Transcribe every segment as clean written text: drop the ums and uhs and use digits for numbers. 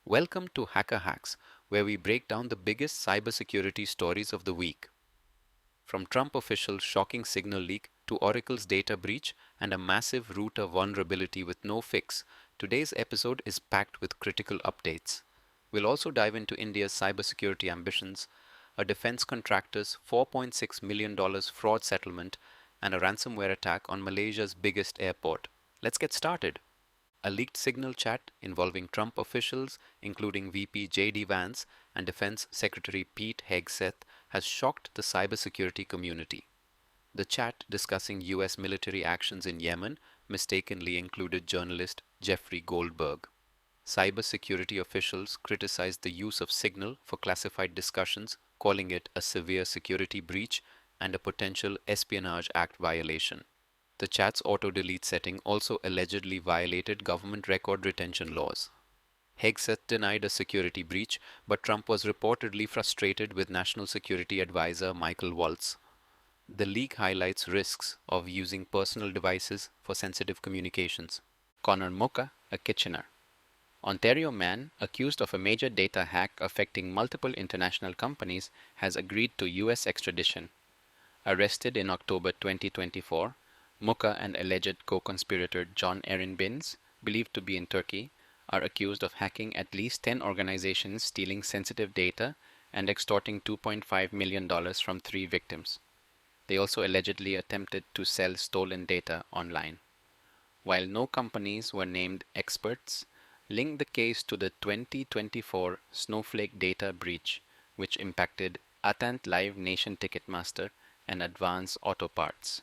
Welcome to Hacker Hacks, where we break down the biggest cybersecurity stories of the week. From Trump officials' shocking signal leak to Oracle's data breach and a massive router vulnerability with no fix, today's episode is packed with critical updates. We'll also dive into India's cybersecurity ambitions, a defense contractor's $4.6 million fraud settlement, and a ransomware attack on Malaysia's biggest airport. Let's get started. A leaked Signal chat involving Trump officials, including VP J.D. Vance and Defense Secretary Pete Hegseth, has shocked the cybersecurity community. The chat discussing U.S. military actions in Yemen mistakenly included journalist Jeffrey Goldberg. Cybersecurity officials criticized the use of Signal for classified discussions, calling it a severe security breach and a potential Espionage Act violation. The chat's auto-delete setting also allegedly violated government record retention laws. Hegseth denied a security breach, but Trump was reportedly frustrated with National Security Advisor Michael Waltz. The leak highlights risks of using personal devices for sensitive communications. Connor Mucka, a Kitchener. Ontario man accused of a major data hack affecting multiple international companies has agreed to U.S. extradition. Arrested in October 2024, Mucka and alleged co-conspirator John Erin Binns, believed to be in Turkey, are accused of hacking at least 10 organizations, stealing sensitive data, and extorting $2.5 million from 3 victims. They also allegedly attempted to sell stolen data online. While no companies were named experts, link the case to the 2024 Snowflake data breach, which impacted Atant Live Nation Ticketmaster and Advance Auto Parts.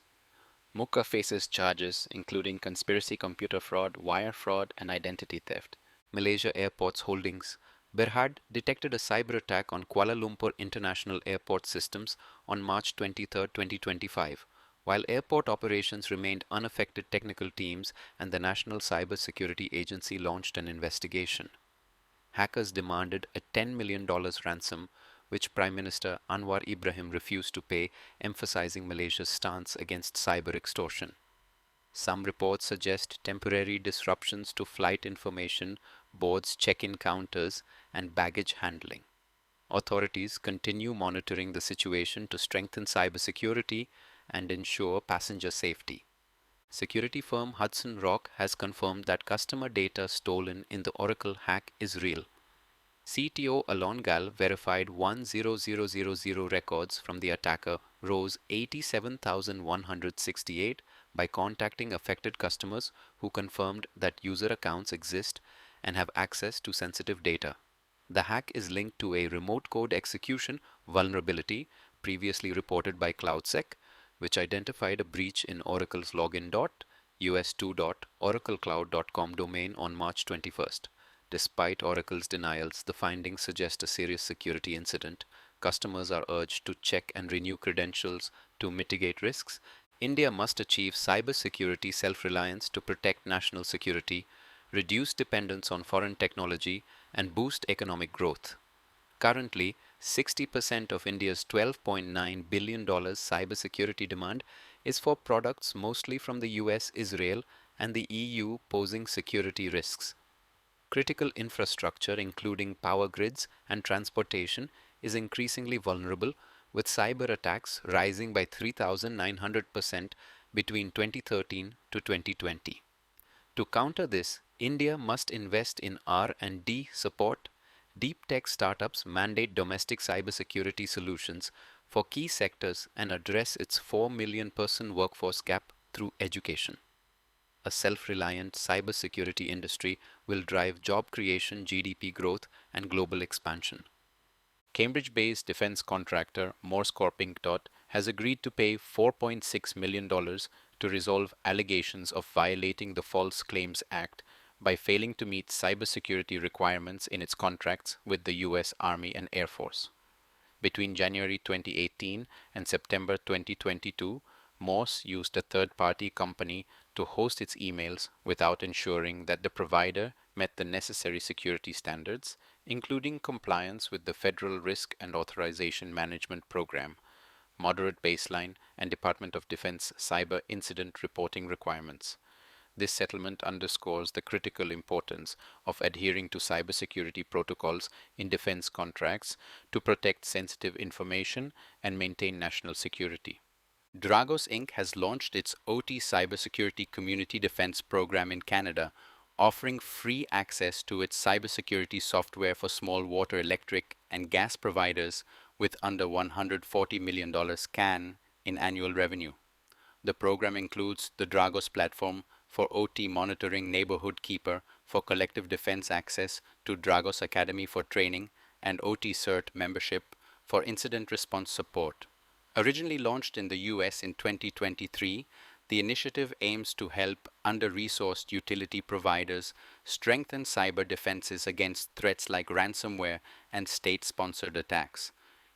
Mucka faces charges including conspiracy computer fraud, wire fraud, and identity theft. Malaysia Airports Holdings. Berhad detected a cyber attack on Kuala Lumpur International Airport systems on March 23, 2025. While airport operations remained unaffected, technical teams and the National Cybersecurity Agency launched an investigation. Hackers demanded a $10 million ransom, which Prime Minister Anwar Ibrahim refused to pay, emphasizing Malaysia's stance against cyber extortion. Some reports suggest temporary disruptions to flight information, boards, check-in counters, and baggage handling. Authorities continue monitoring the situation to strengthen cybersecurity and ensure passenger safety. Security firm Hudson Rock has confirmed that customer data stolen in the Oracle hack is real. CTO Alon Gal verified 10000 records from the attacker rose 87,168 by contacting affected customers who confirmed that user accounts exist and have access to sensitive data. The hack is linked to a remote code execution vulnerability previously reported by CloudSec, which identified a breach in Oracle's login.us2.oraclecloud.com domain on March 21st. Despite Oracle's denials, the findings suggest a serious security incident. Customers are urged to check and renew credentials to mitigate risks. India must achieve cybersecurity self-reliance to protect national security, reduce dependence on foreign technology, and boost economic growth. Currently, 60% of India's $12.9 billion cybersecurity demand is for products mostly from the US, Israel, and the EU, posing security risks. Critical infrastructure, including power grids and transportation, is increasingly vulnerable, with cyber attacks rising by 3,900% between 2013 to 2020. To counter this, India must invest in R&D support. Deep tech startups mandate domestic cybersecurity solutions for key sectors and address its 4 million person workforce gap through education. A self-reliant cybersecurity industry will drive job creation, GDP growth, and global expansion. Cambridge-based defense contractor Morse Corp Inc. has agreed to pay $4.6 million to resolve allegations of violating the False Claims Act by failing to meet cybersecurity requirements in its contracts with the U.S. Army and Air Force. Between January 2018 and September 2022, Morse used a third-party company to host its emails without ensuring that the provider met the necessary security standards, including compliance with the Federal Risk and Authorization Management Program, Moderate Baseline, and Department of Defense Cyber Incident Reporting requirements. This settlement underscores the critical importance of adhering to cybersecurity protocols in defense contracts to protect sensitive information and maintain national security. Dragos Inc. has launched its OT Cybersecurity Community Defense Program in Canada, offering free access to its cybersecurity software for small water, electric, and gas providers with under $140 million CAN in annual revenue. The program includes the Dragos platform for OT monitoring, Neighborhood Keeper for collective defense access to Dragos Academy for training, and OT CERT membership for incident response support. Originally launched in the US in 2023, the initiative aims to help under-resourced utility providers strengthen cyber defenses against threats like ransomware and state-sponsored attacks.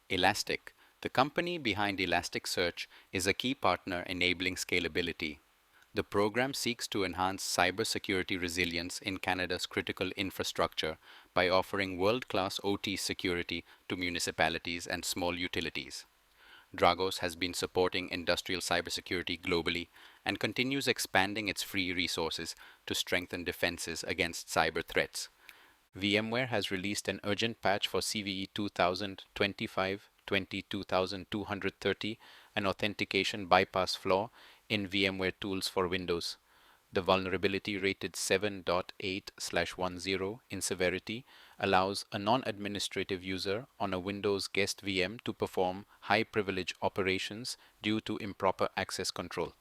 Elastic, the company behind Elasticsearch, is a key partner enabling scalability. The program seeks to enhance cybersecurity resilience in Canada's critical infrastructure by offering world-class OT security to municipalities and small utilities. Dragos has been supporting industrial cybersecurity globally and continues expanding its free resources to strengthen defenses against cyber threats. VMware has released an urgent patch for CVE 2025-202230, an authentication bypass flaw in VMware tools for Windows. The vulnerability rated 7.8/10 in severity allows a non-administrative user on a Windows guest VM to perform high-privilege operations due to improper access control.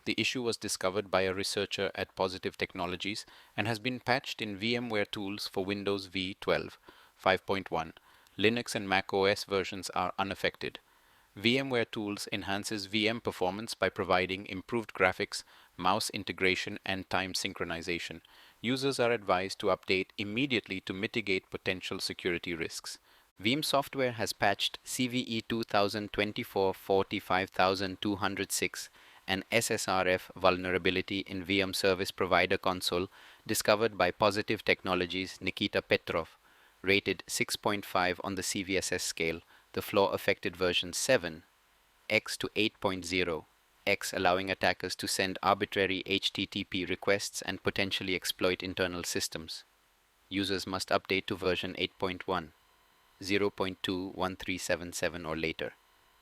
The issue was discovered by a researcher at Positive Technologies and has been patched in VMware tools for Windows V12 5.1. Linux and Mac OS versions are unaffected. VMware Tools enhances VM performance by providing improved graphics, mouse integration, and time synchronization. Users are advised to update immediately to mitigate potential security risks. Veeam Software has patched CVE 2024-45206, an SSRF vulnerability in VM Service Provider Console discovered by Positive Technologies' Nikita Petrov. Rated 6.5 on the CVSS scale, the flaw affected version 7, X to 8.0, X, allowing attackers to send arbitrary HTTP requests and potentially exploit internal systems. Users must update to version 8.1, 0.21377 or later.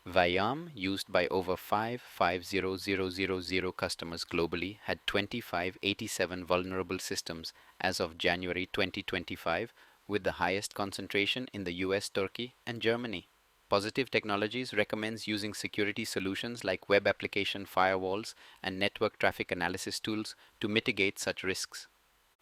VMware, used by over 550,000 customers globally, had 2587 vulnerable systems as of January 2025, with the highest concentration in the US, Turkey, and Germany. Positive Technologies recommends using security solutions like web application firewalls and network traffic analysis tools to mitigate such risks.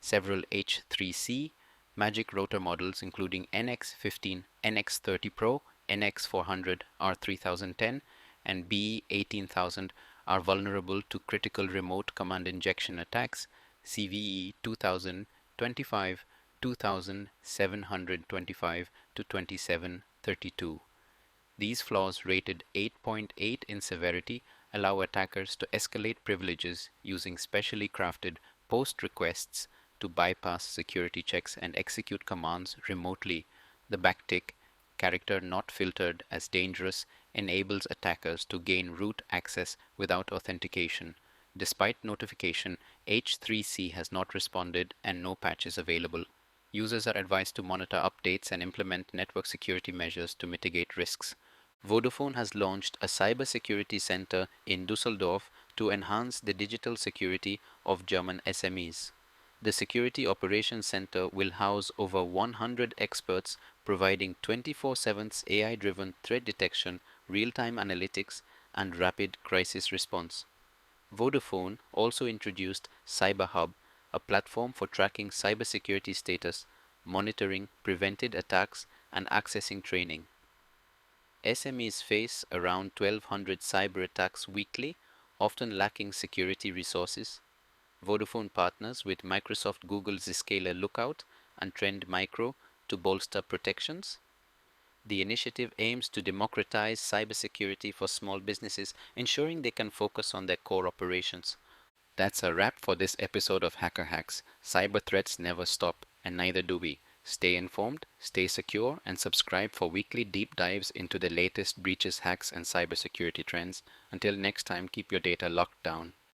Several H3C Magic Rotor models, including NX15, NX30 Pro, NX400, R3010, and BE18000, are vulnerable to critical remote command injection attacks, CVE 2025 2725 to 2732. These flaws, rated 8.8 in severity, allow attackers to escalate privileges using specially crafted post requests to bypass security checks and execute commands remotely. The backtick, character not filtered as dangerous, enables attackers to gain root access without authentication. Despite notification, H3C has not responded and no patch is available. Users are advised to monitor updates and implement network security measures to mitigate risks. Vodafone has launched a cybersecurity center in Düsseldorf to enhance the digital security of German SMEs. The Security Operations Center will house over 100 experts providing 24/7 AI-driven threat detection, real-time analytics, and rapid crisis response. Vodafone also introduced CyberHub, a platform for tracking cybersecurity status, monitoring prevented attacks, and accessing training. SMEs face around 1,200 cyber attacks weekly, often lacking security resources. Vodafone partners with Microsoft Google Zscaler Lookout and Trend Micro to bolster protections. The initiative aims to democratize cybersecurity for small businesses, ensuring they can focus on their core operations. That's a wrap for this episode of Hacker Hacks. Cyber threats never stop, and neither do we. Stay informed, stay secure, and subscribe for weekly deep dives into the latest breaches, hacks, and cybersecurity trends. Until next time, keep your data locked down.